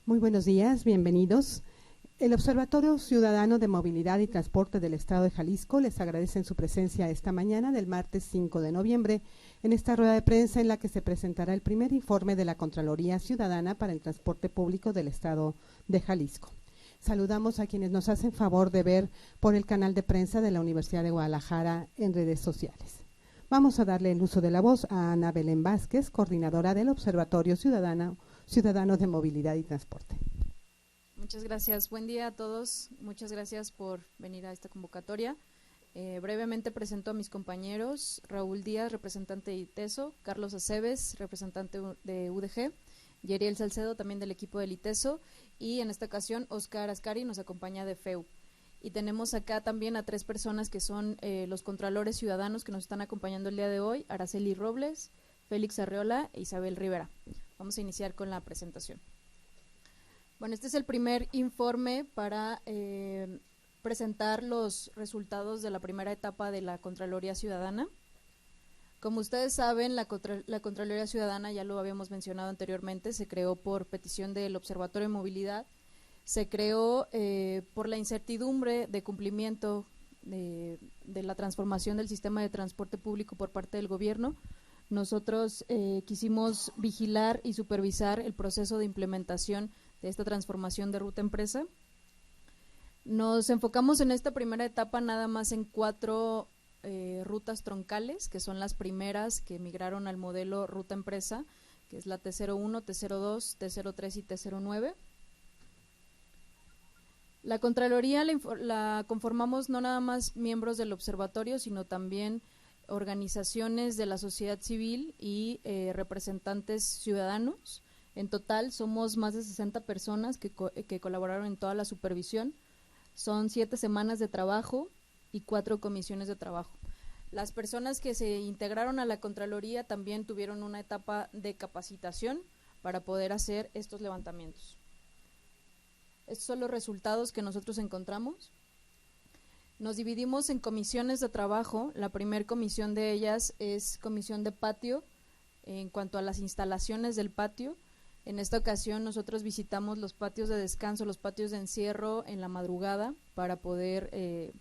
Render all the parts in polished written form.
Muy buenos días, bienvenidos. El Observatorio Ciudadano de Movilidad y Transporte del Estado de Jalisco les agradece su presencia esta mañana del martes 5 de noviembre en esta rueda de prensa en la que se presentará el primer informe de la Contraloría Ciudadana para el Transporte Público del Estado de Jalisco. Saludamos a quienes nos hacen favor de ver por el canal de prensa de la Universidad de Guadalajara en redes sociales. Vamos a darle el uso de la voz a Ana Belén Vázquez, coordinadora del Observatorio Ciudadano de Movilidad y Transporte. Muchas gracias. Buen día a todos. Muchas gracias por venir a esta convocatoria. Brevemente presento a mis compañeros: Raúl Díaz, representante de ITESO; Carlos Aceves, representante de UDG; Yeriel Salcedo, también del equipo del ITESO; y en esta ocasión Oscar Ascari nos acompaña de FEU. Y tenemos acá también a tres personas que son los contralores ciudadanos que nos están acompañando el día de hoy: Araceli Robles, Félix Arreola e Isabel Rivera. Vamos a iniciar con la presentación. Bueno, este es el primer informe para presentar los resultados de la primera etapa de la Contraloría Ciudadana. Como ustedes saben, la Contraloría Ciudadana, ya lo habíamos mencionado anteriormente, se creó por petición del Observatorio de Movilidad. Se creó por la incertidumbre de cumplimiento de la transformación del sistema de transporte público por parte del gobierno. Nosotros quisimos vigilar y supervisar el proceso de implementación de esta transformación de ruta empresa. Nos enfocamos en esta primera etapa nada más en 4 rutas troncales, que son las primeras que migraron al modelo ruta empresa, que es la T01, T02, T03 y T09. La Contraloría la conformamos no nada más miembros del observatorio, sino también organizaciones de la sociedad civil y representantes ciudadanos. En total somos más de 60 personas que colaboraron en toda la supervisión. Son 7 semanas de trabajo y 4 comisiones de trabajo. Las personas que se integraron a la Contraloría también tuvieron una etapa de capacitación para poder hacer estos levantamientos. Estos son los resultados que nosotros encontramos. Nos dividimos en comisiones de trabajo. La primera comisión de ellas es comisión de patio, en cuanto a las instalaciones del patio. En esta ocasión nosotros visitamos los patios de descanso, los patios de encierro en la madrugada para poder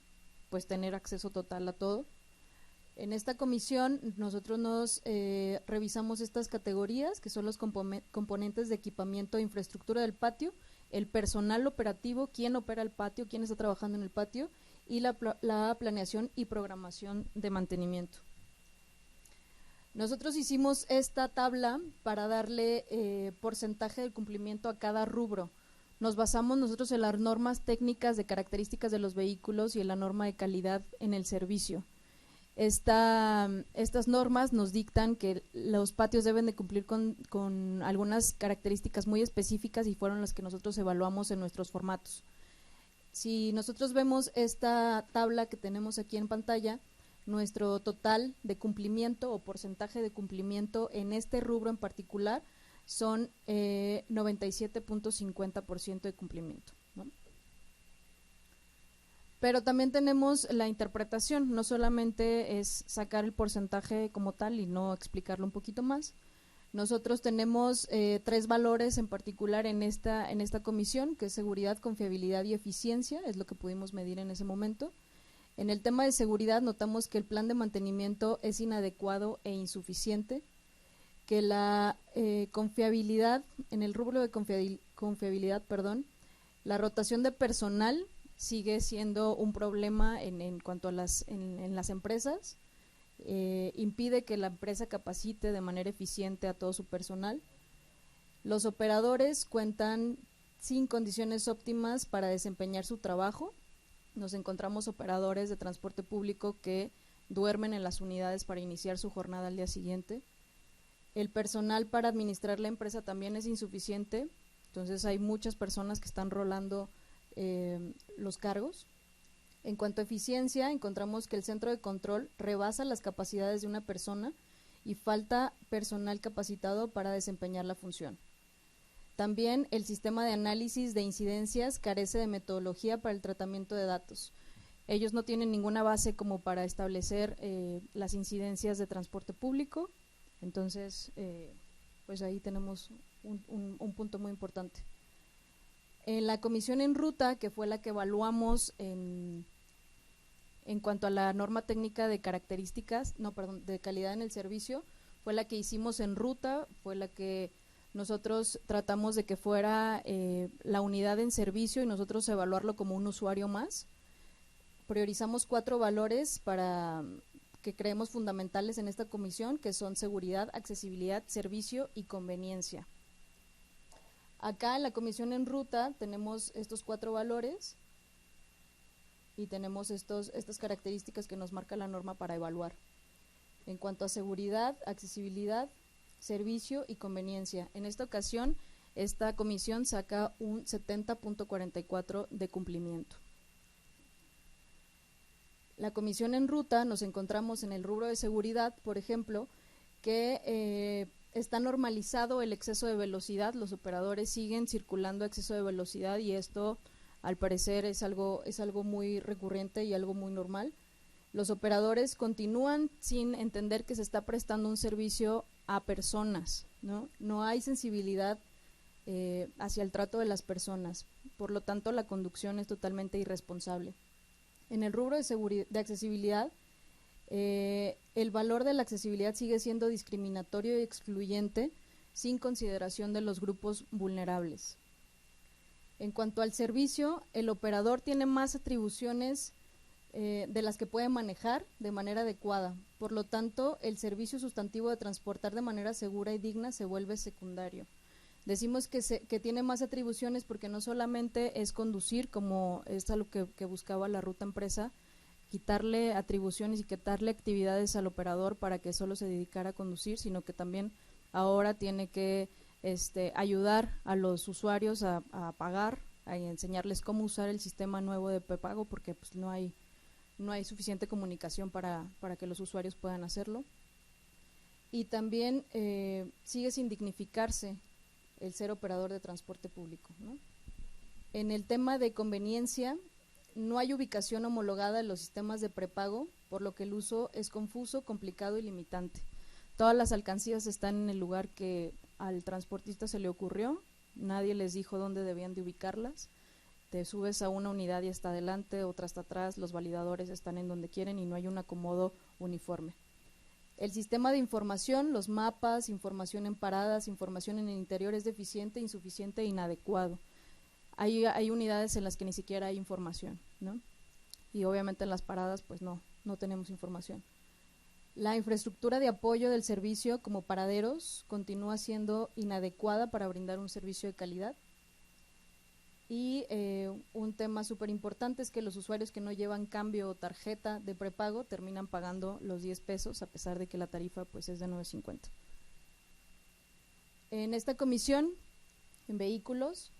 pues tener acceso total a todo. En esta comisión nosotros nos revisamos estas categorías, que son los componentes de equipamiento e infraestructura del patio, el personal operativo, quién opera el patio, quién está trabajando en el patio, y la planeación y programación de mantenimiento. Nosotros hicimos esta tabla para darle porcentaje de cumplimiento a cada rubro. Nos basamos nosotros en las normas técnicas de características de los vehículos y en la norma de calidad en el servicio. Estas normas nos dictan que los patios deben de cumplir con algunas características muy específicas y fueron las que nosotros evaluamos en nuestros formatos. Si nosotros vemos esta tabla que tenemos aquí en pantalla, nuestro total de cumplimiento o porcentaje de cumplimiento en este rubro en particular son 97.50% de cumplimiento, ¿no? Pero también tenemos la interpretación, no solamente es sacar el porcentaje como tal y no explicarlo un poquito más. Nosotros tenemos 3 valores en particular en esta comisión, que es seguridad, confiabilidad y eficiencia, es lo que pudimos medir en ese momento. En el tema de seguridad notamos que el plan de mantenimiento es inadecuado e insuficiente, que la confiabilidad, en el rubro de confiabilidad, la rotación de personal sigue siendo un problema en cuanto a las empresas. Impide que la empresa capacite de manera eficiente a todo su personal. Los operadores cuentan sin condiciones óptimas para desempeñar su trabajo. Nos encontramos operadores de transporte público que duermen en las unidades para iniciar su jornada al día siguiente. El personal para administrar la empresa también es insuficiente, entonces hay muchas personas que están rolando los cargos. En cuanto a eficiencia, encontramos que el centro de control rebasa las capacidades de una persona y falta personal capacitado para desempeñar la función. También el sistema de análisis de incidencias carece de metodología para el tratamiento de datos. Ellos no tienen ninguna base como para establecer las incidencias de transporte público, entonces pues ahí tenemos un punto muy importante. En la comisión en ruta, que fue la que evaluamos en cuanto a la norma técnica de características, de calidad en el servicio, fue la que hicimos en ruta, fue la que nosotros tratamos de que fuera la unidad en servicio y nosotros evaluarlo como un usuario más. Priorizamos 4 valores que creemos fundamentales en esta comisión, que son seguridad, accesibilidad, servicio y conveniencia. Acá en la comisión en ruta tenemos estos 4 valores y tenemos estas características que nos marca la norma para evaluar. En cuanto a seguridad, accesibilidad, servicio y conveniencia. En esta ocasión, esta comisión saca un 70.44 de cumplimiento. La comisión en ruta nos encontramos en el rubro de seguridad, por ejemplo, que está normalizado el exceso de velocidad, los operadores siguen circulando a exceso de velocidad y esto al parecer es algo muy recurrente y algo muy normal. Los operadores continúan sin entender que se está prestando un servicio a personas, no hay sensibilidad hacia el trato de las personas, por lo tanto la conducción es totalmente irresponsable. En el rubro de accesibilidad, el valor de la accesibilidad sigue siendo discriminatorio y excluyente sin consideración de los grupos vulnerables. En cuanto al servicio, el operador tiene más atribuciones de las que puede manejar de manera adecuada. Por lo tanto, el servicio sustantivo de transportar de manera segura y digna se vuelve secundario. Decimos que tiene más atribuciones porque no solamente es conducir, como es algo que buscaba la ruta empresa, quitarle atribuciones y quitarle actividades al operador para que solo se dedicara a conducir, sino que también ahora tiene que ayudar a los usuarios a pagar, a enseñarles cómo usar el sistema nuevo de prepago, porque pues, no hay suficiente comunicación para que los usuarios puedan hacerlo. Y también sigue sin dignificarse el ser operador de transporte público, ¿no? En el tema de conveniencia, no hay ubicación homologada en los sistemas de prepago, por lo que el uso es confuso, complicado y limitante. Todas las alcancías están en el lugar que al transportista se le ocurrió, nadie les dijo dónde debían de ubicarlas. Te subes a una unidad y está adelante, otra está atrás, los validadores están en donde quieren y no hay un acomodo uniforme. El sistema de información, los mapas, información en paradas, información en el interior es deficiente, insuficiente e inadecuado. Hay unidades en las que ni siquiera hay información, ¿no? Y obviamente en las paradas pues no tenemos información. La infraestructura de apoyo del servicio como paraderos continúa siendo inadecuada para brindar un servicio de calidad. Y un tema súper importante es que los usuarios que no llevan cambio o tarjeta de prepago terminan pagando los 10 pesos a pesar de que la tarifa pues es de 9.50. En esta comisión, en vehículos,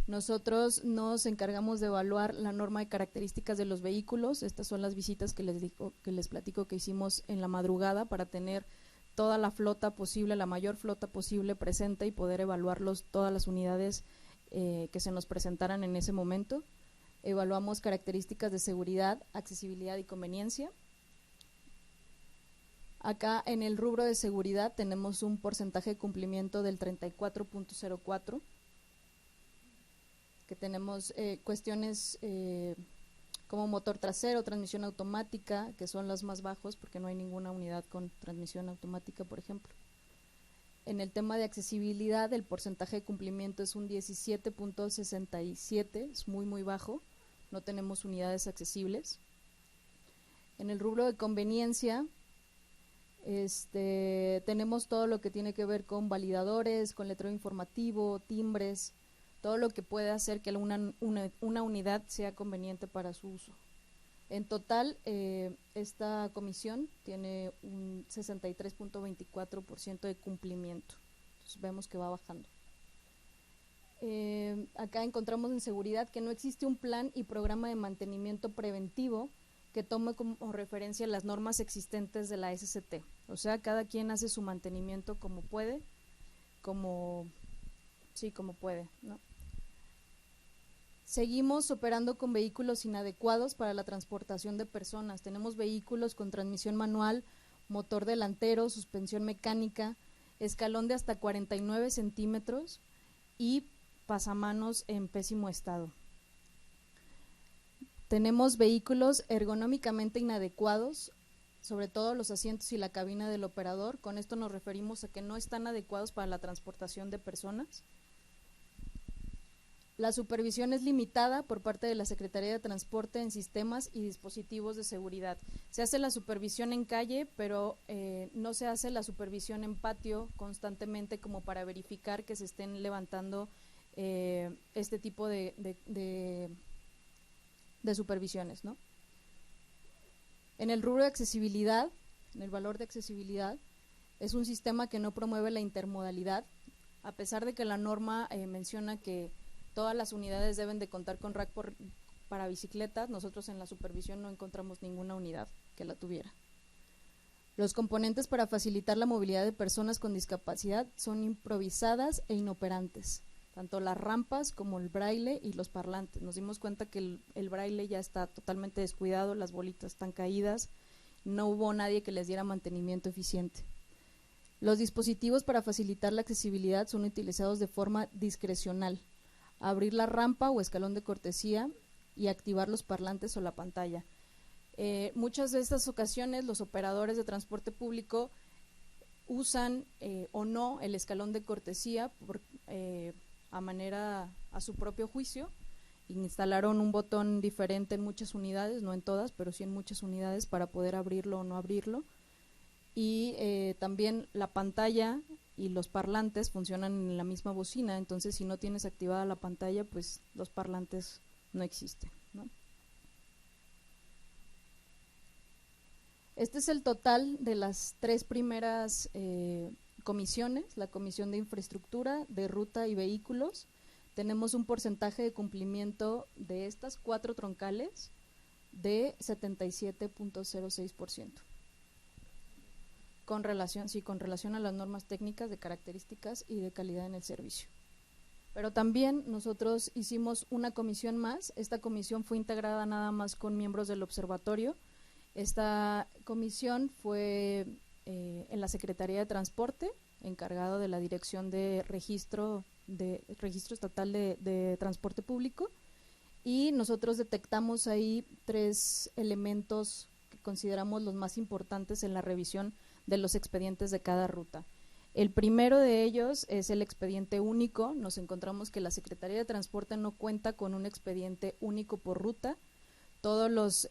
nosotros nos encargamos de evaluar la norma de características de los vehículos. Estas son las visitas que les platico que hicimos en la madrugada para tener toda la flota posible, la mayor flota posible presente y poder evaluarlos todas las unidades que se nos presentaran en ese momento. Evaluamos características de seguridad, accesibilidad y conveniencia. Acá en el rubro de seguridad tenemos un porcentaje de cumplimiento del 34.04, que tenemos cuestiones como motor trasero, transmisión automática, que son los más bajos porque no hay ninguna unidad con transmisión automática, por ejemplo. En el tema de accesibilidad, el porcentaje de cumplimiento es un 17.67, es muy bajo, no tenemos unidades accesibles. En el rubro de conveniencia, tenemos todo lo que tiene que ver con validadores, con letrero informativo, timbres, todo lo que puede hacer que una unidad sea conveniente para su uso. En total, esta comisión tiene un 63.24% de cumplimiento. Entonces vemos que va bajando. Acá encontramos en seguridad que no existe un plan y programa de mantenimiento preventivo que tome como referencia las normas existentes de la SCT. O sea, cada quien hace su mantenimiento como puede, como puede, ¿no? Seguimos operando con vehículos inadecuados para la transportación de personas. Tenemos vehículos con transmisión manual, motor delantero, suspensión mecánica, escalón de hasta 49 centímetros y pasamanos en pésimo estado. Tenemos vehículos ergonómicamente inadecuados, sobre todo los asientos y la cabina del operador. Con esto nos referimos a que no están adecuados para la transportación de personas. La supervisión es limitada por parte de la Secretaría de Transporte en sistemas y dispositivos de seguridad. Se hace la supervisión en calle, pero no se hace la supervisión en patio constantemente como para verificar que se estén levantando este tipo de supervisiones, ¿no? En el rubro de accesibilidad, en el valor de accesibilidad, es un sistema que no promueve la intermodalidad, a pesar de que la norma menciona que todas las unidades deben de contar con rack para bicicletas. Nosotros en la supervisión no encontramos ninguna unidad que la tuviera. Los componentes para facilitar la movilidad de personas con discapacidad son improvisadas e inoperantes, tanto las rampas como el braille y los parlantes. Nos dimos cuenta que el braille ya está totalmente descuidado, las bolitas están caídas, no hubo nadie que les diera mantenimiento eficiente. Los dispositivos para facilitar la accesibilidad son utilizados de forma discrecional. Abrir la rampa o escalón de cortesía y activar los parlantes o la pantalla. Muchas de estas ocasiones los operadores de transporte público usan o no el escalón de cortesía a su propio juicio. Instalaron un botón diferente en muchas unidades, no en todas, pero sí en muchas unidades para poder abrirlo o no abrirlo. Y también la pantalla y los parlantes funcionan en la misma bocina, entonces si no tienes activada la pantalla, pues los parlantes no existen, ¿no? Este es el total de las tres primeras comisiones, la Comisión de Infraestructura, de Ruta y Vehículos. Tenemos un porcentaje de cumplimiento de estas 4 troncales de 77.06%. Con relación a las normas técnicas de características y de calidad en el servicio. Pero también nosotros hicimos una comisión más. Esta comisión fue integrada nada más con miembros del observatorio. Esta comisión fue en la Secretaría de Transporte, encargado de la Dirección de Registro Estatal de Transporte Público, y nosotros detectamos ahí 3 elementos que consideramos los más importantes en la revisión de los expedientes de cada ruta. El primero de ellos es el expediente único. Nos encontramos que la Secretaría de Transporte no cuenta con un expediente único por ruta. Todas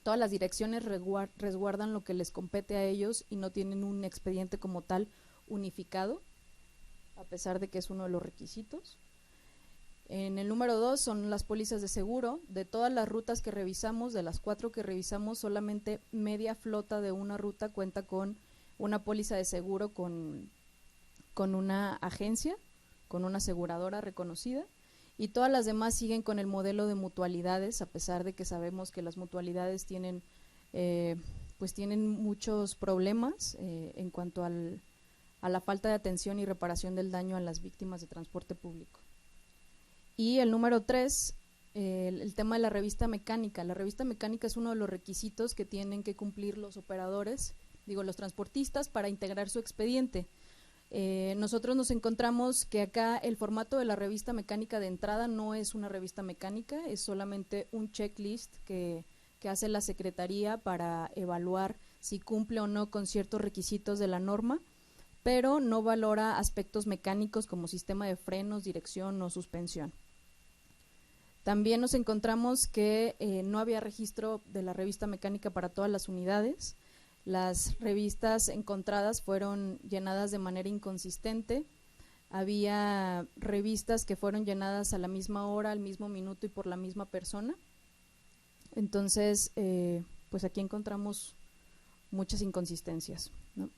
las direcciones resguardan lo que les compete a ellos y no tienen un expediente como tal unificado, a pesar de que es uno de los requisitos. En el número 2 son las pólizas de seguro. De todas las rutas que revisamos, de las 4 que revisamos, solamente media flota de una ruta cuenta con una póliza de seguro con una agencia, con una aseguradora reconocida, y todas las demás siguen con el modelo de mutualidades, a pesar de que sabemos que las mutualidades tienen muchos problemas en cuanto a la falta de atención y reparación del daño a las víctimas de transporte público. Y el número 3, el tema de la revista mecánica. La revista mecánica es uno de los requisitos que tienen que cumplir los operadores, los transportistas, para integrar su expediente. Nosotros nos encontramos que acá el formato de la revista mecánica de entrada no es una revista mecánica, es solamente un checklist que hace la Secretaría para evaluar si cumple o no con ciertos requisitos de la norma, pero no valora aspectos mecánicos como sistema de frenos, dirección o suspensión. También nos encontramos que no había registro de la revista mecánica para todas las unidades. Las revistas encontradas fueron llenadas de manera inconsistente. Había revistas que fueron llenadas a la misma hora, al mismo minuto y por la misma persona. Entonces, pues aquí encontramos muchas inconsistencias, ¿no?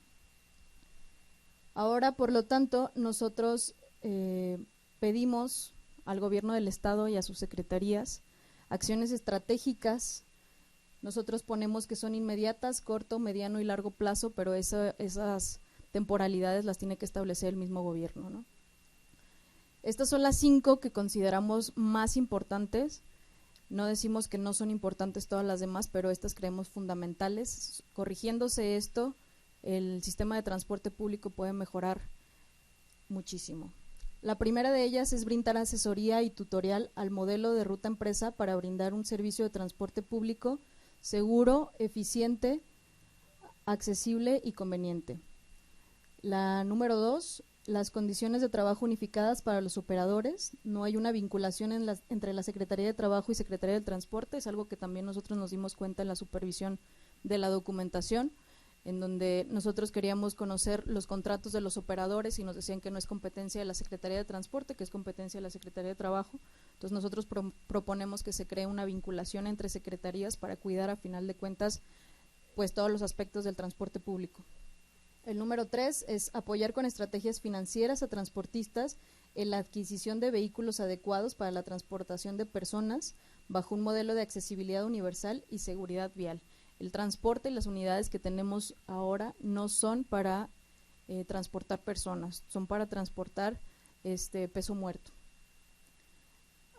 Ahora, por lo tanto, nosotros pedimos al gobierno del estado y a sus secretarías acciones estratégicas. Nosotros ponemos que son inmediatas, corto, mediano y largo plazo, pero esas temporalidades las tiene que establecer el mismo gobierno, ¿no? Estas son las 5 que consideramos más importantes. No decimos que no son importantes todas las demás, pero estas creemos fundamentales. Corrigiéndose esto, el sistema de transporte público puede mejorar muchísimo. La primera de ellas es brindar asesoría y tutorial al modelo de ruta empresa para brindar un servicio de transporte público seguro, eficiente, accesible y conveniente. La número 2, las condiciones de trabajo unificadas para los operadores. No hay una vinculación entre la Secretaría de Trabajo y Secretaría de Transporte, es algo que también nosotros nos dimos cuenta en la supervisión de la documentación, en donde nosotros queríamos conocer los contratos de los operadores y nos decían que no es competencia de la Secretaría de Transporte, que es competencia de la Secretaría de Trabajo. Entonces nosotros proponemos que se cree una vinculación entre secretarías para cuidar a final de cuentas pues todos los aspectos del transporte público. El número 3 es apoyar con estrategias financieras a transportistas en la adquisición de vehículos adecuados para la transportación de personas bajo un modelo de accesibilidad universal y seguridad vial. El transporte y las unidades que tenemos ahora no son para transportar personas, son para transportar peso muerto.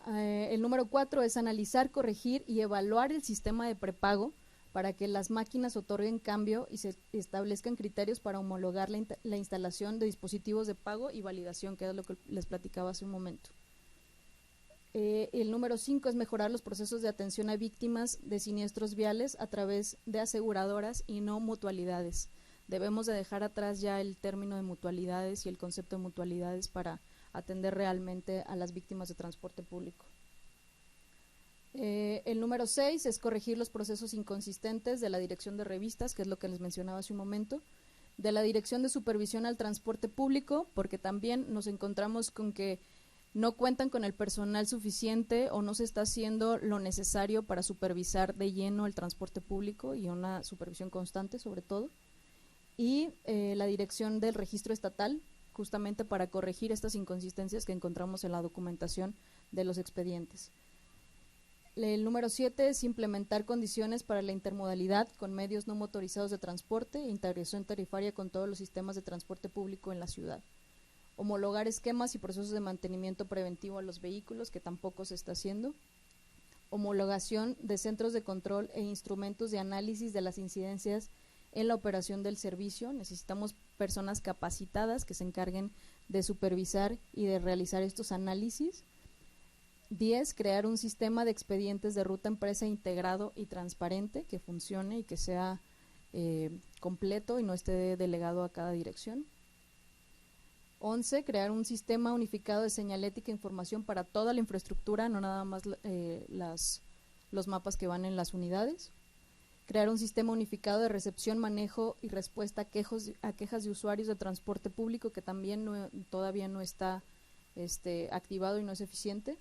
El número 4 es analizar, corregir y evaluar el sistema de prepago para que las máquinas otorguen cambio y se establezcan criterios para homologar la instalación de dispositivos de pago y validación, que es lo que les platicaba hace un momento. El número 5 es mejorar los procesos de atención a víctimas de siniestros viales a través de aseguradoras y no mutualidades. Debemos de dejar atrás ya el término de mutualidades y el concepto de mutualidades para atender realmente a las víctimas de transporte público. El número 6 es corregir los procesos inconsistentes de la dirección de revistas, que es lo que les mencionaba hace un momento, de la dirección de supervisión al transporte público, porque también nos encontramos con que no cuentan con el personal suficiente o no se está haciendo lo necesario para supervisar de lleno el transporte público y una supervisión constante sobre todo. Y la dirección del registro estatal, justamente para corregir estas inconsistencias que encontramos en la documentación de los expedientes. El número 7 es implementar condiciones para la intermodalidad con medios no motorizados de transporte e integración tarifaria con todos los sistemas de transporte público en la ciudad. Homologar esquemas y procesos de mantenimiento preventivo a los vehículos, que tampoco se está haciendo. Homologación de centros de control e instrumentos de análisis de las incidencias en la operación del servicio. Necesitamos personas capacitadas que se encarguen de supervisar y de realizar estos análisis. 10, crear un sistema de expedientes de ruta empresa integrado y transparente que funcione y que sea completo y no esté delegado a cada dirección. 11, crear un sistema unificado de señalética e información para toda la infraestructura, no nada más los mapas que van en las unidades. Crear un sistema unificado de recepción, manejo y respuesta a quejas de usuarios de transporte público, que también todavía no está activado y no es eficiente.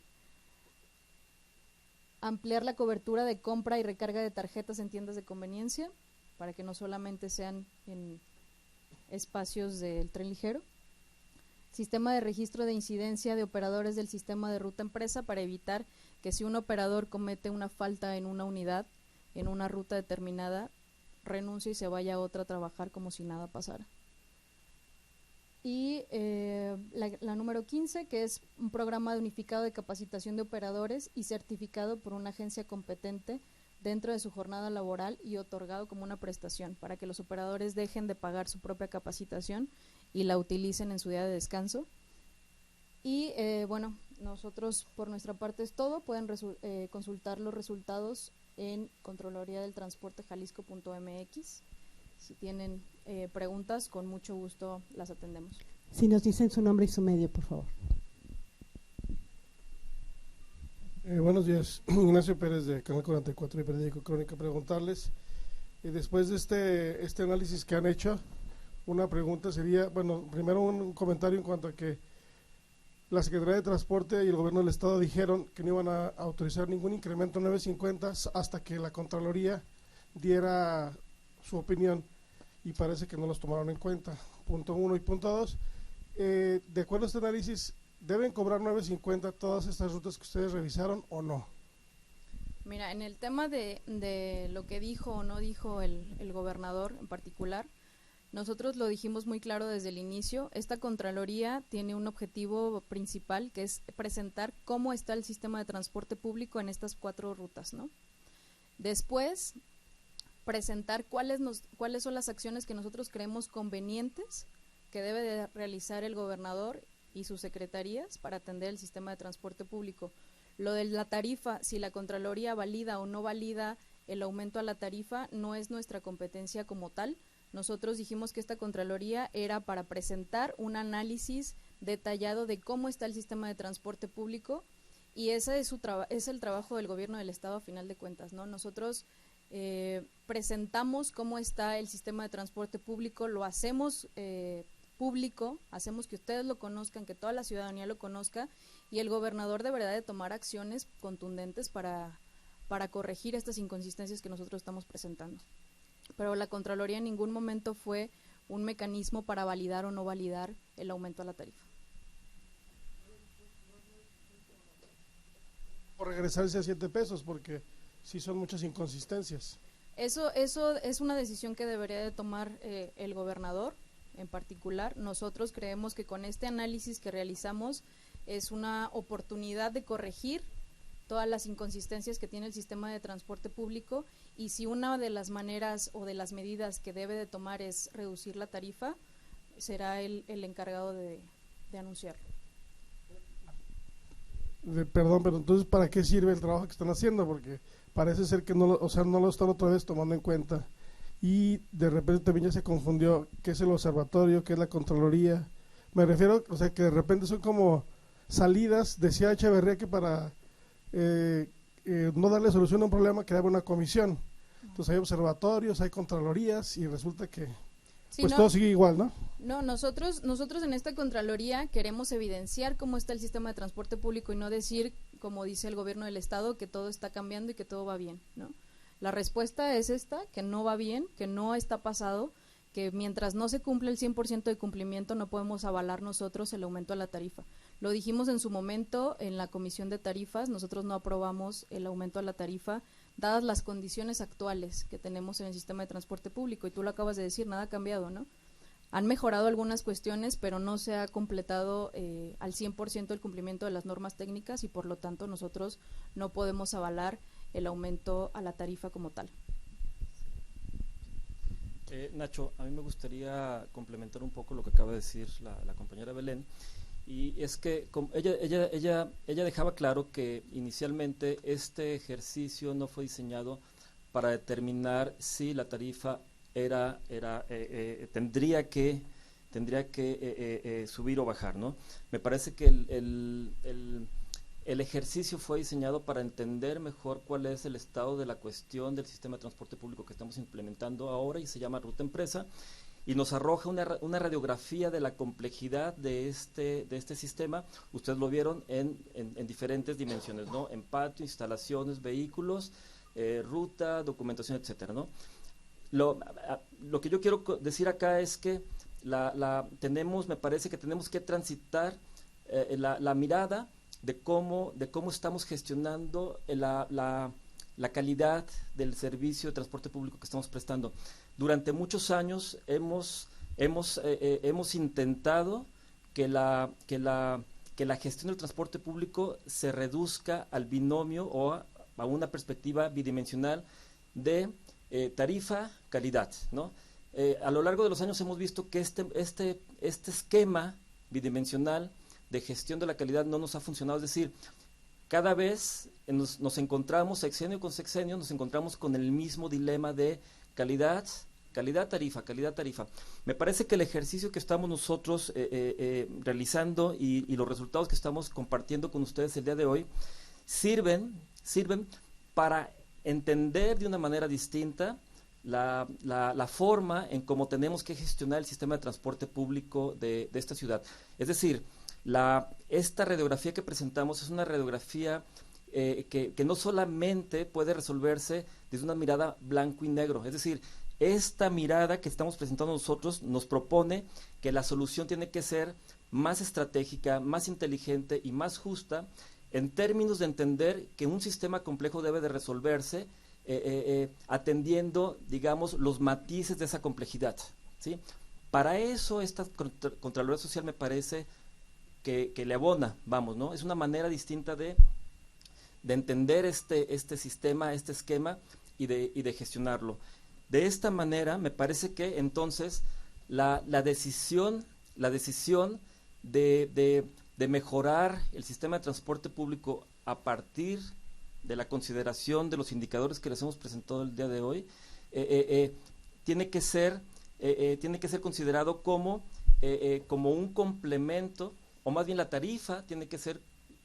Ampliar la cobertura de compra y recarga de tarjetas en tiendas de conveniencia, para que no solamente sean en espacios del tren ligero. Sistema de registro de incidencia de operadores del sistema de ruta empresa, para evitar que si un operador comete una falta en una unidad, en una ruta determinada, renuncie y se vaya a otra a trabajar como si nada pasara. Y la número 15, que es un programa unificado de capacitación de operadores y certificado por una agencia competente dentro de su jornada laboral y otorgado como una prestación, para que los operadores dejen de pagar su propia capacitación y la utilicen en su día de descanso. Y bueno, nosotros por nuestra parte es todo. Pueden consultar los resultados en controloriadeltransportejalisco.mx. Si tienen preguntas, con mucho gusto las atendemos. Si nos dicen su nombre y su medio, por favor. Buenos días, Ignacio Pérez de Canal 44 y Periódico Crónica. Preguntarles, después de este análisis que han hecho, una pregunta sería, bueno, primero un comentario en cuanto a que la Secretaría de Transporte y el Gobierno del Estado dijeron que no iban a autorizar ningún incremento 950 hasta que la Contraloría diera su opinión, y parece que no los tomaron en cuenta. Punto 1 y punto 2, de acuerdo a este análisis, ¿deben cobrar 950 todas estas rutas que ustedes revisaron o no? Mira, en el tema de lo que dijo o no dijo el gobernador en particular, nosotros lo dijimos muy claro desde el inicio. Esta Contraloría tiene un objetivo principal, que es presentar cómo está el sistema de transporte público en estas 4 rutas, ¿no? Después, presentar cuáles son las acciones que nosotros creemos convenientes que debe de realizar el gobernador y sus secretarías para atender el sistema de transporte público. Lo de la tarifa, si la Contraloría valida o no valida el aumento a la tarifa, no es nuestra competencia como tal. Nosotros dijimos que esta Contraloría era para presentar un análisis detallado de cómo está el sistema de transporte público, y ese es el trabajo del gobierno del Estado a final de cuentas, ¿no? Nosotros presentamos cómo está el sistema de transporte público, lo hacemos público, hacemos que ustedes lo conozcan, que toda la ciudadanía lo conozca, y el gobernador deberá de tomar acciones contundentes para corregir estas inconsistencias que nosotros estamos presentando. Pero la Contraloría en ningún momento fue un mecanismo para validar o no validar el aumento a la tarifa. Por regresarse a 7 pesos, porque sí son muchas inconsistencias. Eso es una decisión que debería de tomar el gobernador en particular. Nosotros creemos que con este análisis que realizamos es una oportunidad de corregir todas las inconsistencias que tiene el sistema de transporte público, y si una de las maneras o de las medidas que debe de tomar es reducir la tarifa, será el encargado de anunciarlo. Perdón, pero entonces ¿para qué sirve el trabajo que están haciendo? Porque parece ser que no lo están otra vez tomando en cuenta, y de repente también ya se confundió qué es el observatorio, qué es la Contraloría. Me refiero, o sea, que de repente son como salidas, decía Echeverría que para no darle solución a un problema creaba una comisión. Entonces hay observatorios, hay contralorías, y resulta que sí, pues todo sigue igual, ¿no? No, nosotros en esta Contraloría queremos evidenciar cómo está el sistema de transporte público y no decir, como dice el gobierno del Estado, que todo está cambiando y que todo va bien, ¿no? La respuesta es esta, que no va bien, que no está pasado, que mientras no se cumple el 100% de cumplimiento no podemos avalar nosotros el aumento a la tarifa. Lo dijimos en su momento en la Comisión de Tarifas, nosotros no aprobamos el aumento a la tarifa, dadas las condiciones actuales que tenemos en el sistema de transporte público, y tú lo acabas de decir, nada ha cambiado, ¿no? Han mejorado algunas cuestiones, pero no se ha completado al 100% el cumplimiento de las normas técnicas, y por lo tanto nosotros no podemos avalar el aumento a la tarifa como tal. Nacho, a mí me gustaría complementar un poco lo que acaba de decir la compañera Belén, y es que ella dejaba claro que inicialmente este ejercicio no fue diseñado para determinar si la tarifa tendría que subir o bajar, ¿no? Me parece que el ejercicio fue diseñado para entender mejor cuál es el estado de la cuestión del sistema de transporte público que estamos implementando ahora, y se llama Ruta Empresa, y nos arroja una radiografía de la complejidad de este sistema. Ustedes lo vieron en diferentes dimensiones, ¿no? En patio, instalaciones, vehículos, ruta, documentación, etcétera, ¿no? Lo que yo quiero decir acá es que me parece que tenemos que transitar la mirada de cómo estamos gestionando la calidad del servicio de transporte público que estamos prestando. Durante muchos años hemos intentado que la gestión del transporte público se reduzca al binomio o a una perspectiva bidimensional de tarifa-calidad, ¿no? A lo largo de los años hemos visto que este esquema bidimensional de gestión de la calidad no nos ha funcionado, es decir, cada vez nos encontramos, sexenio con sexenio, nos encontramos con el mismo dilema de calidad-tarifa. Me parece que el ejercicio que estamos nosotros realizando y los resultados que estamos compartiendo con ustedes el día de hoy sirven para entender de una manera distinta la forma en cómo tenemos que gestionar el sistema de transporte público de esta ciudad. Es decir, esta radiografía que presentamos es una radiografía que no solamente puede resolverse desde una mirada blanco y negro, es decir, esta mirada que estamos presentando nosotros nos propone que la solución tiene que ser más estratégica, más inteligente y más justa, en términos de entender que un sistema complejo debe de resolverse atendiendo, digamos, los matices de esa complejidad, ¿sí? Para eso esta Contraloría Social me parece que le abona, vamos, ¿no? Es una manera distinta de entender este sistema, este esquema y de gestionarlo. De esta manera me parece que entonces la decisión de mejorar el sistema de transporte público a partir de la consideración de los indicadores que les hemos presentado el día de hoy, tiene que ser considerado como un complemento, o más bien la tarifa tiene que ser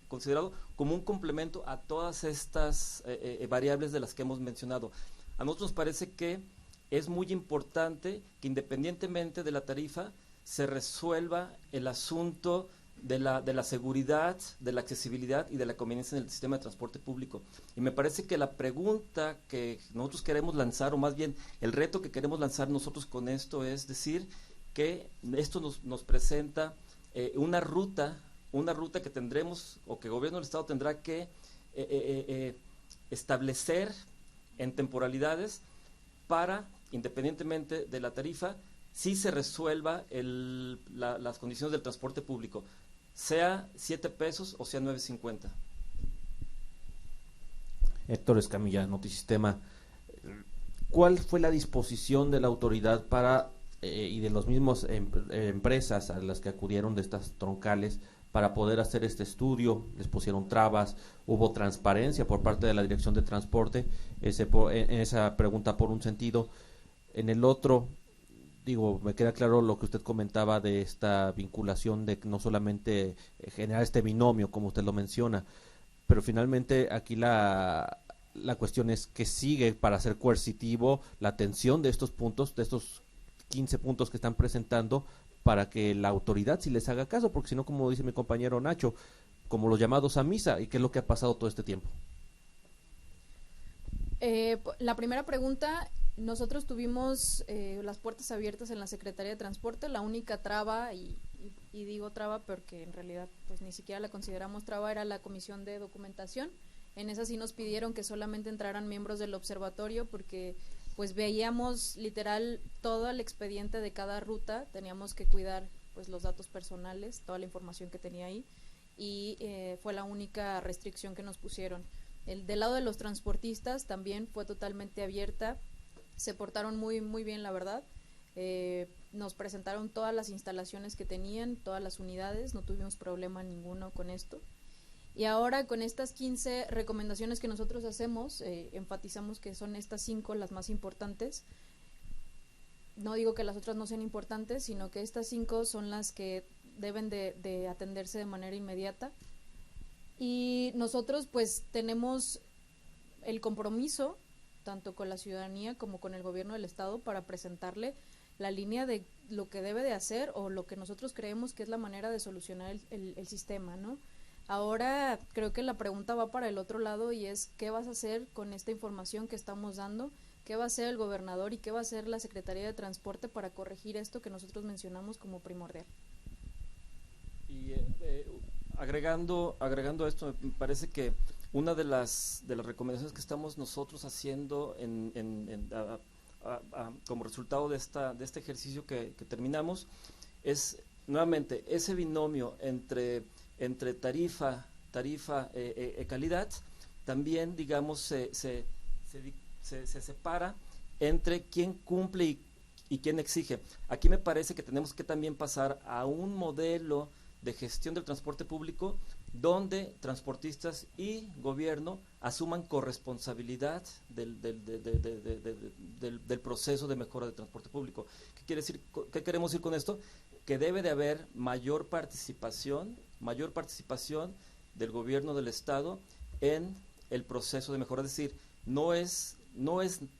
considerado como un complemento a todas estas variables de las que hemos mencionado. A nosotros nos parece que es muy importante que, independientemente de la tarifa, se resuelva el asunto de la seguridad, de la accesibilidad y de la conveniencia en el sistema de transporte público. Y me parece que la pregunta que nosotros queremos lanzar, o más bien el reto que queremos lanzar nosotros con esto, es decir que esto nos presenta una ruta que tendremos, o que el gobierno del Estado tendrá que establecer en temporalidades para, independientemente de la tarifa, sí se resuelva las condiciones del transporte público, sea 7 pesos o sea 9.50. Héctor Escamilla, Notisistema. ¿Cuál fue la disposición de la autoridad para y de los mismos empresas a las que acudieron de estas troncales para poder hacer este estudio? ¿Les pusieron trabas? ¿Hubo transparencia por parte de la Dirección de Transporte? En esa pregunta por un sentido. En el otro, me queda claro lo que usted comentaba de esta vinculación de no solamente generar este binomio, como usted lo menciona, pero finalmente aquí la cuestión es que sigue para ser coercitivo la atención de estos puntos, de estos 15 puntos que están presentando, para que la autoridad sí les haga caso, porque si no, como dice mi compañero Nacho, como los llamados a misa. ¿Y qué es lo que ha pasado todo este tiempo? La primera pregunta, nosotros tuvimos las puertas abiertas en la Secretaría de Transporte. La única traba, y digo traba porque en realidad pues ni siquiera la consideramos traba, era la Comisión de Documentación. En esa sí nos pidieron que solamente entraran miembros del observatorio, porque pues veíamos literal todo el expediente de cada ruta, teníamos que cuidar pues los datos personales, toda la información que tenía ahí, y fue la única restricción que nos pusieron. Del lado de los transportistas también fue totalmente abierta, se portaron muy muy bien, la verdad. Nos presentaron todas las instalaciones que tenían, todas las unidades, no tuvimos problema ninguno con esto. Y ahora, con estas 15 recomendaciones que nosotros hacemos, enfatizamos que son estas 5 las más importantes. No digo que las otras no sean importantes, sino que estas 5 son las que deben de atenderse de manera inmediata. Y nosotros pues tenemos el compromiso, tanto con la ciudadanía como con el gobierno del Estado, para presentarle la línea de lo que debe de hacer, o lo que nosotros creemos que es la manera de solucionar el sistema, ¿no? Ahora creo que la pregunta va para el otro lado, y es ¿qué vas a hacer con esta información que estamos dando? ¿Qué va a hacer el gobernador y qué va a hacer la Secretaría de Transporte para corregir esto que nosotros mencionamos como primordial? Y agregando a esto, me parece que una de las recomendaciones que estamos nosotros haciendo como resultado de este ejercicio que terminamos es nuevamente ese binomio entre tarifa calidad. También digamos se separa entre quién cumple y quién exige. Aquí me parece que tenemos que también pasar a un modelo de gestión del transporte público donde transportistas y gobierno asuman corresponsabilidad del proceso de mejora del transporte público. ¿Qué quiere decir? ¿Qué queremos decir con esto? Que debe de haber mayor participación del gobierno del Estado en el proceso de mejora. Es decir, no es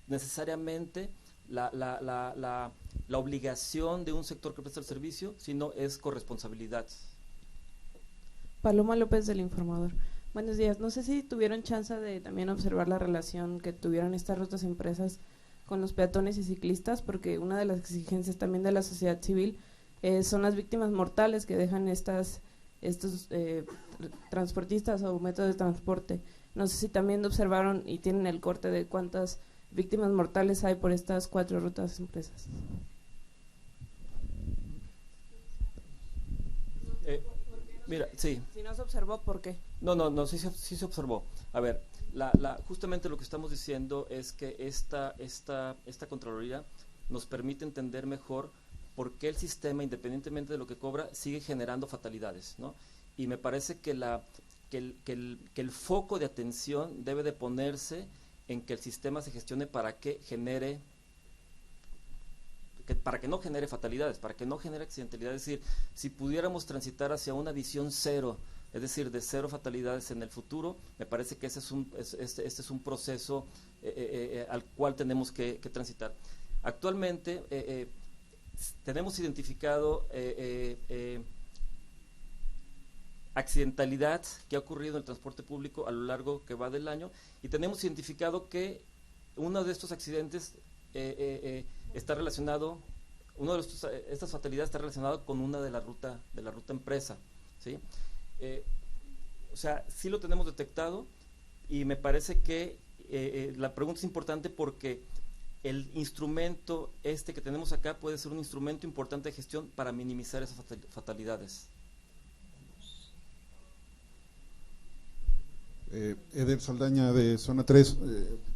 necesariamente la obligación de un sector que presta el servicio, sino es corresponsabilidad. Paloma López, del Informador. Buenos días. No sé si tuvieron chance de también observar la relación que tuvieron estas rutas empresas con los peatones y ciclistas, porque una de las exigencias también de la sociedad civil son las víctimas mortales que dejan estos transportistas o métodos de transporte. No sé si también observaron y tienen el corte de cuántas víctimas mortales hay por estas 4 rutas empresas. Mira, sí. Si no se observó, ¿por qué? No, sí se observó. A ver, justamente lo que estamos diciendo es que esta Contraloría nos permite entender mejor por qué el sistema, independientemente de lo que cobra, sigue generando fatalidades, ¿no? Y me parece que el foco de atención debe de ponerse en que el sistema se gestione para que no genere fatalidades, para que no genere accidentalidad. Es decir, si pudiéramos transitar hacia una visión cero, es decir, de cero fatalidades en el futuro, me parece que este es un proceso al cual tenemos que transitar. Actualmente tenemos identificado accidentalidad que ha ocurrido en el transporte público a lo largo que va del año, y tenemos identificado que uno de estos accidentes está relacionado, estas fatalidades está relacionado con una de la ruta empresa, ¿sí? O sea, sí lo tenemos detectado, y me parece que la pregunta es importante porque el instrumento que tenemos acá puede ser un instrumento importante de gestión para minimizar esas fatalidades. Eder Saldaña, de Zona 3,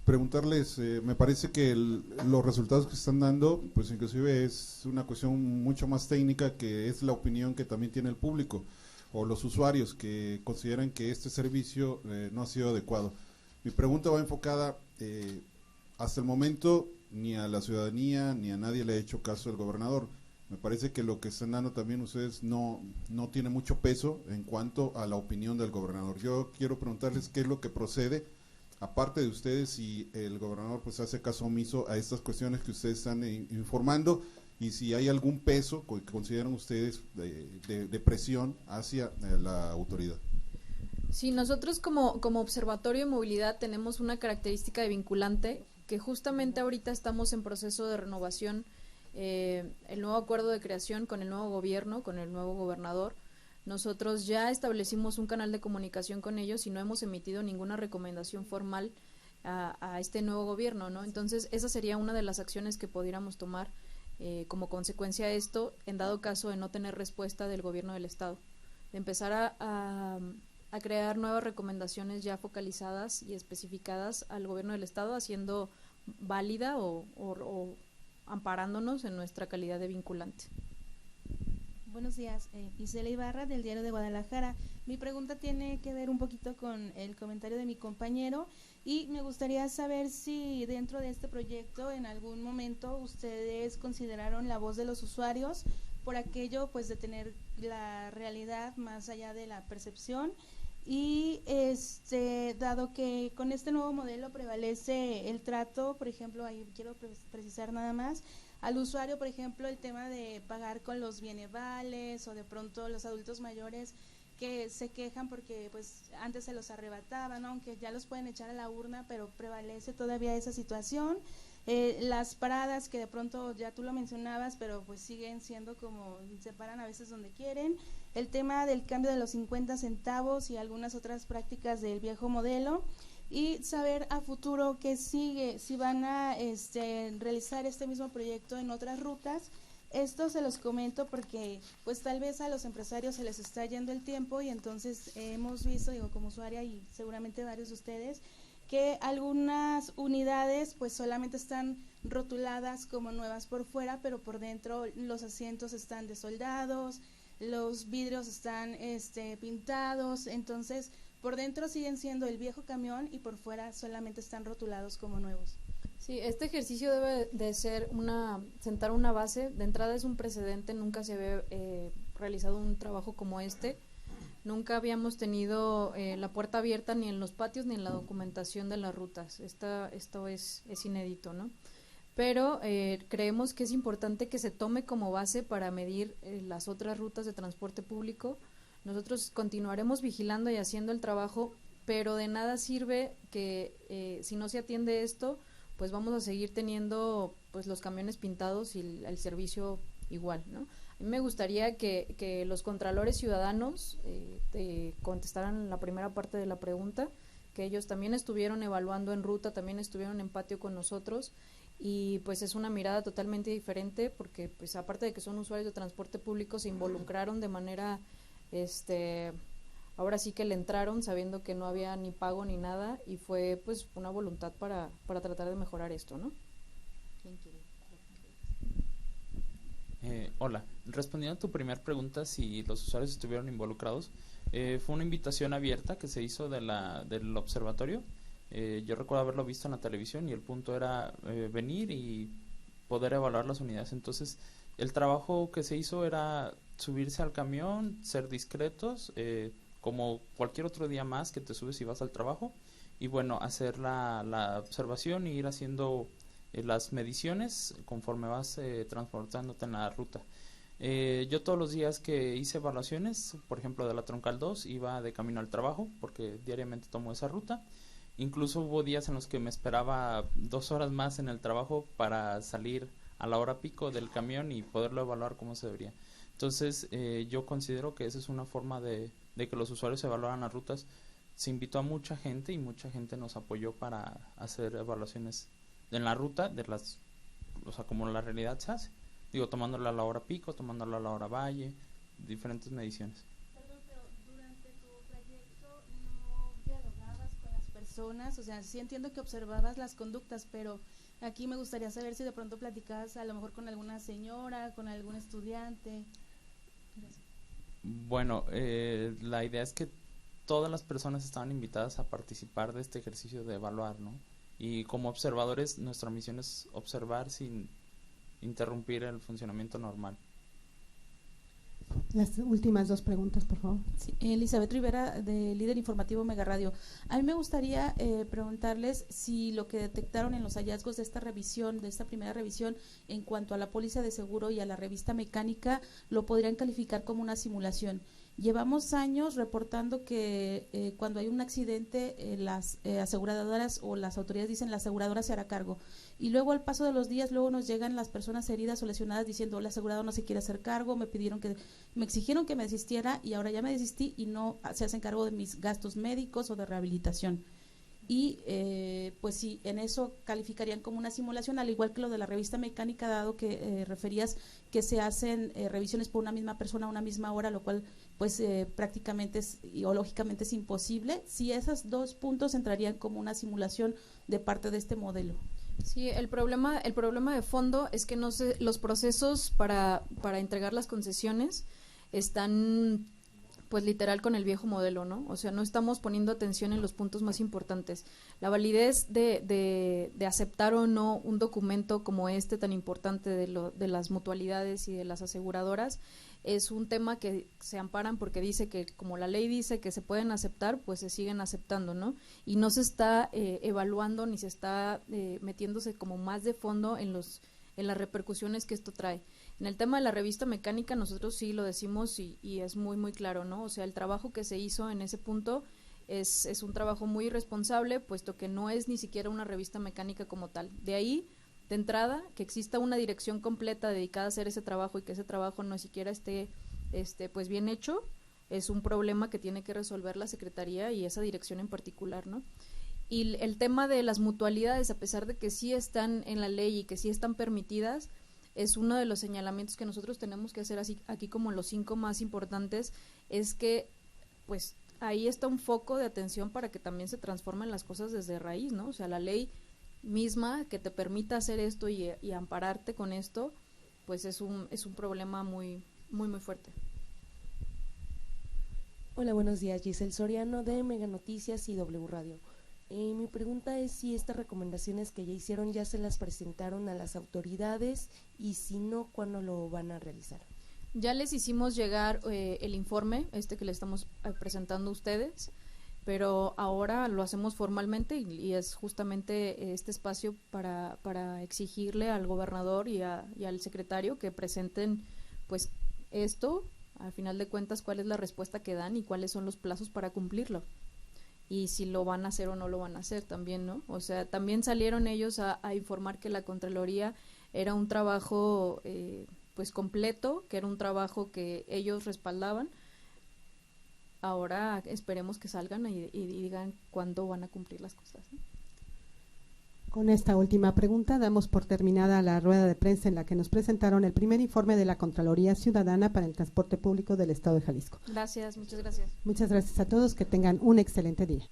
preguntarles, me parece que los resultados que se están dando, pues inclusive es una cuestión mucho más técnica, que es la opinión que también tiene el público o los usuarios, que consideran que este servicio no ha sido adecuado. Mi pregunta va enfocada, hasta el momento ni a la ciudadanía ni a nadie le ha hecho caso el gobernador. Me parece que lo que están dando también ustedes no tiene mucho peso en cuanto a la opinión del gobernador. Yo quiero preguntarles qué es lo que procede, aparte de ustedes, si el gobernador pues hace caso omiso a estas cuestiones que ustedes están informando, y si hay algún peso que consideran ustedes de presión hacia la autoridad. Sí, nosotros como Observatorio de Movilidad tenemos una característica de vinculante, que justamente ahorita estamos en proceso de renovación. El nuevo acuerdo de creación con el nuevo gobierno, con el nuevo gobernador. Nosotros ya establecimos un canal de comunicación con ellos y no hemos emitido ninguna recomendación formal a este nuevo gobierno, ¿no? Entonces, esa sería una de las acciones que pudiéramos tomar como consecuencia de esto, en dado caso de no tener respuesta del gobierno del estado, de empezar a crear nuevas recomendaciones ya focalizadas y especificadas al gobierno del estado, haciendo válida o amparándonos en nuestra calidad de vinculante. Buenos días, Isela Ibarra del Diario de Guadalajara. Mi pregunta tiene que ver un poquito con el comentario de mi compañero, y me gustaría saber si dentro de este proyecto en algún momento ustedes consideraron la voz de los usuarios, por aquello pues de tener la realidad más allá de la percepción, y dado que con este nuevo modelo prevalece el trato, por ejemplo, ahí quiero precisar nada más, al usuario, por ejemplo, el tema de pagar con los bienevales, o de pronto los adultos mayores que se quejan porque pues antes se los arrebataban, ¿no? Aunque ya los pueden echar a la urna, pero prevalece todavía esa situación. Las paradas que de pronto ya tú lo mencionabas, pero pues siguen siendo como, se paran a veces donde quieren. El tema del cambio de los 50 centavos y algunas otras prácticas del viejo modelo, y saber a futuro qué sigue, si van a realizar este mismo proyecto en otras rutas. Esto se los comento porque pues tal vez a los empresarios se les está yendo el tiempo, y entonces hemos visto, digo, como usuaria y seguramente varios de ustedes, que algunas unidades pues solamente están rotuladas como nuevas por fuera, pero por dentro los asientos están desoldados, los vidrios están pintados, entonces por dentro siguen siendo el viejo camión y por fuera solamente están rotulados como nuevos. Sí, este ejercicio debe de ser sentar una base. De entrada es un precedente, nunca se había realizado un trabajo como este. Nunca habíamos tenido la puerta abierta ni en los patios ni en la documentación de las rutas. Esto es inédito, ¿no? Pero creemos que es importante que se tome como base para medir las otras rutas de transporte público. Nosotros continuaremos vigilando y haciendo el trabajo, pero de nada sirve que si no se atiende esto, pues vamos a seguir teniendo pues los camiones pintados y el servicio igual, ¿no? A mí me gustaría que los contralores ciudadanos contestaran la primera parte de la pregunta, que ellos también estuvieron evaluando en ruta, también estuvieron en patio con nosotros, y pues es una mirada totalmente diferente, porque pues aparte de que son usuarios de transporte público, se involucraron de manera, ahora sí que le entraron sabiendo que no había ni pago ni nada, y fue pues una voluntad para tratar de mejorar esto, ¿no? ¿Quién quiere? Hola, respondiendo a tu primera pregunta, si los usuarios estuvieron involucrados, fue una invitación abierta que se hizo del observatorio. Yo recuerdo haberlo visto en la televisión y el punto era venir y poder evaluar las unidades. Entonces, el trabajo que se hizo era subirse al camión, ser discretos, como cualquier otro día más que te subes y vas al trabajo, y bueno, hacer la observación y ir haciendo las mediciones conforme vas transportándote en la ruta. Yo todos los días que hice evaluaciones, por ejemplo de la Troncal 2, iba de camino al trabajo porque diariamente tomo esa ruta. Incluso hubo días en los que me esperaba 2 horas más en el trabajo para salir a la hora pico del camión y poderlo evaluar como se debería. Entonces yo considero que esa es una forma de que los usuarios evaluaran las rutas. Se invitó a mucha gente y mucha gente nos apoyó para hacer evaluaciones en la ruta o sea, como la realidad se hace. Digo, tomándola a la hora pico, tomándola a la hora valle, diferentes mediciones. Perdón, pero durante tu trayecto no dialogabas con las personas, o sea, sí entiendo que observabas las conductas, pero aquí me gustaría saber si de pronto platicabas a lo mejor con alguna señora, con algún estudiante. Gracias. Bueno, la idea es que todas las personas estaban invitadas a participar de este ejercicio de evaluar, ¿no? Y como observadores, nuestra misión es observar sin interrumpir el funcionamiento normal. Las últimas 2 preguntas, por favor. Sí, Elizabeth Rivera, de Líder Informativo Mega Radio. A mí me gustaría preguntarles si lo que detectaron en los hallazgos de esta revisión, de esta primera revisión, en cuanto a la póliza de seguro y a la revista mecánica, lo podrían calificar como una simulación. Llevamos años reportando que cuando hay un accidente, las aseguradoras o las autoridades dicen la aseguradora se hará cargo. Y luego al paso de los días, luego nos llegan las personas heridas o lesionadas diciendo la aseguradora no se quiere hacer cargo, me exigieron que me desistiera y ahora ya me desistí y no se hacen cargo de mis gastos médicos o de rehabilitación. Y pues sí, en eso calificarían como una simulación, al igual que lo de la revista mecánica, dado que referías que se hacen revisiones por una misma persona a una misma hora, lo cual pues prácticamente o lógicamente es imposible. Si esos 2 puntos entrarían como una simulación de parte de este modelo. Sí, el problema de fondo es que no sé, los procesos para entregar las concesiones están pues literal con el viejo modelo, ¿no? O sea, no estamos poniendo atención en los puntos más importantes. La validez de aceptar o no un documento como este tan importante de las mutualidades y de las aseguradoras es un tema que se amparan porque dice que como la ley dice que se pueden aceptar, pues se siguen aceptando, ¿no? Y no se está evaluando ni se está metiéndose como más de fondo en las repercusiones que esto trae. En el tema de la revista mecánica nosotros sí lo decimos y es muy muy claro, ¿no? O sea, el trabajo que se hizo en ese punto es un trabajo muy irresponsable, puesto que no es ni siquiera una revista mecánica como tal. De ahí, de entrada, que exista una dirección completa dedicada a hacer ese trabajo y que ese trabajo no siquiera esté pues bien hecho, es un problema que tiene que resolver la Secretaría y esa dirección en particular, ¿no? Y el tema de las mutualidades, a pesar de que sí están en la ley y que sí están permitidas, es uno de los señalamientos que nosotros tenemos que hacer así, aquí como los 5 más importantes, es que pues ahí está un foco de atención para que también se transformen las cosas desde raíz, ¿no? O sea, la ley misma que te permita hacer esto y ampararte con esto, pues es un problema muy, muy, muy fuerte. Hola, buenos días, Giselle Soriano de Mega Noticias y W Radio. Mi pregunta es si estas recomendaciones que ya hicieron ya se las presentaron a las autoridades y si no, ¿cuándo lo van a realizar? Ya les hicimos llegar el informe, que le estamos presentando a ustedes, pero ahora lo hacemos formalmente y es justamente este espacio para exigirle al gobernador y al secretario que presenten pues esto, al final de cuentas, cuál es la respuesta que dan y cuáles son los plazos para cumplirlo. Y si lo van a hacer o no lo van a hacer también, ¿no? O sea, también salieron ellos a informar que la Contraloría era un trabajo pues completo, que era un trabajo que ellos respaldaban. Ahora esperemos que salgan y digan cuándo van a cumplir las cosas, ¿no? Con esta última pregunta damos por terminada la rueda de prensa en la que nos presentaron el primer informe de la Contraloría Ciudadana para el Transporte Público del Estado de Jalisco. Gracias, muchas gracias. Muchas gracias a todos, que tengan un excelente día.